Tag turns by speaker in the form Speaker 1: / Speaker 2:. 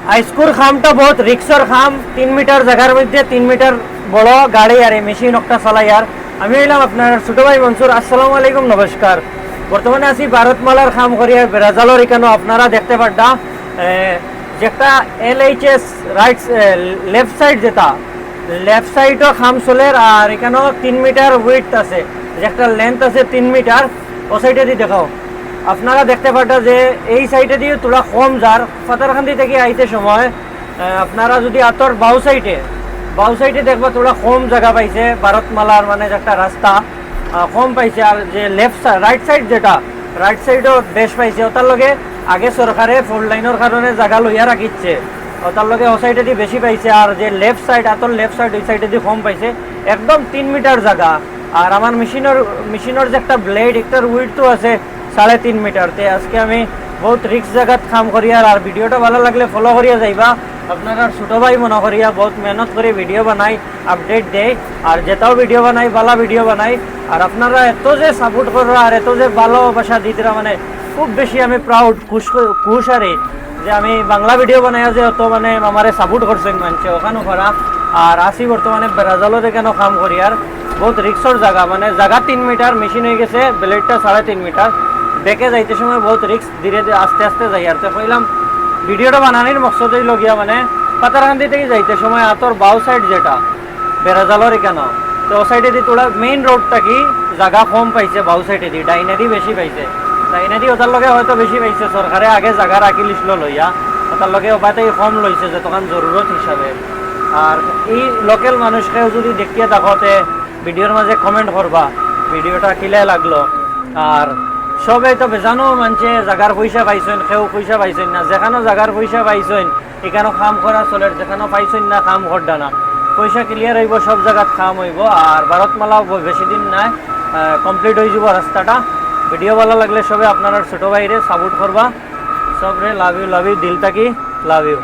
Speaker 1: আইস্কুর খামটা বহুত রিক্সর খাম, 3 মিটার জায়গার মধ্যে 3 মিটার বড় গাড়ি আর এই মেশিন একটা চালাই। আর আমি হইলাম আপনার ছোট ভাই মনসুর। আসসালামু আলাইকুম, নমস্কার। বর্তমানে আছি ভারতমালার খাম করিয়া বেড়াজালর এখানে আপনারা দেখতে পাড্ডা যেটা LHS রাইট লেফট সাইড, যেটা লেফট সাইডও খাম চলের। আর এখানেও 3 মিটার উইথ আছে, যে একটা লেন্থ আছে 3 মিটার। ও সাইডে দিয়ে দেখাও আপনারা দেখতে পাটা যে এই সাইডে দিয়ে তোরা কম যার ফাতারখান্দি থেকে আইতে সময় আপনারা যদি আতর বাউ সাইডে দেখবা তোরা কম জায়গা পাইছে ভারতমালার, মানে একটা রাস্তা কম পাইছে। আর যে লেফট সাইড রাইট সাইড, যেটা রাইট সাইডও বেশ পাইছে। ওটার লগে আগে সরকারে 4 লাইনের কারণে জায়গা লইয়া রাখিচ্ছে, ওটার লগে ও সাইডে দিয়ে বেশি পাইছে। আর যে লেফট সাইড আতর লেফট সাইড ওই সাইডে দিয়ে কম পাইছে, একদম 3 মিটার জায়গা। আর আমার মেশিনের যে একটা ব্লেড, একটার উইথ তো আছে 3.5 মিটার। তে আজকে আমি বহুত রিক্স জায়গাত কাম করি। আর ভিডিওটা ভালো লাগলে ফলো করিয়া যাইবা। আপনারা ছোটো ভাই মনে করিয়া বহুত মেহনত করে ভিডিও বানাই, আপডেট দেয়। আর যেটাও ভিডিও বানাই ভালো ভিডিও বানাই। আর আপনারা এত যে সাপোর্ট করো আর এত যে ভালোবাসা দিতরা, মানে খুব বেশি আমি প্রাউড, খুশ আরে যে আমি বাংলা ভিডিও বানাই যে অত মানে আমারে সাপোর্ট করছেন মানছে ওখানেও করা। আর আসি বর্তমানে বেড়াজালত কেন কাম করি। আর বহুত রিক্সর জায়গা, মানে জায়গা 3 মিটার, মেশিন হয়ে গেছে ব্লেডটা 3.5 মিটার। বেঁকে যাইতে সময় বহুত রিক্স, ধীরে ধীরে আস্তে আস্তে যাই। আর তো কইলাম ভিডিওটা বানানোর মকসদ হইল গিয়া মানে পাতারকান্দি থেকে যাইতে সময় আতর বাউ সাইড যেটা বেড়াজালর এখানে, তো ও সাইডে দিয়ে তোলা মেইন রোডটা কি জায়গা কম পাইছে, বাউ সাইডে দিয়ে ডাইনারি বেশি পাইছে। ডাইনারি ওটার লগে হয়তো বেশি পাইছে, সরকারে আগে জায়গা রাখি লিছিল লইয়া, ওটার লগে ওপাতেই কম লইছে যে তখন জরুরত হিসাবে। আর এই লোকাল মানুষকেও যদি দেখিয়ে থাকতে ভিডিওর মাঝে কমেন্ট করবা ভিডিওটা কিলে লাগলো। আর সবাই তো বেজানো মানছে জাগার পয়সা পাইছেন, কেউ পয়সা পাইছেন না। যেখানেও জাগার পয়সা পাইছেন এখানেও কাম করা চলে, যেখানেও পাইছেন না কাম করডা না, পয়সা ক্লিয়ার হইব, সব জায়গাত কাম হইব। আর ভারতমালাও বেশি দিন নাই, কমপ্লিট হয়ে যাব রাস্তাটা। ভিডিও ভালো লাগলে সবাই আপনার ছোটো ভাইরে সাপোর্ট করবা। সবরে লাভ ইউ দিল থাকি, লাভ ইউ।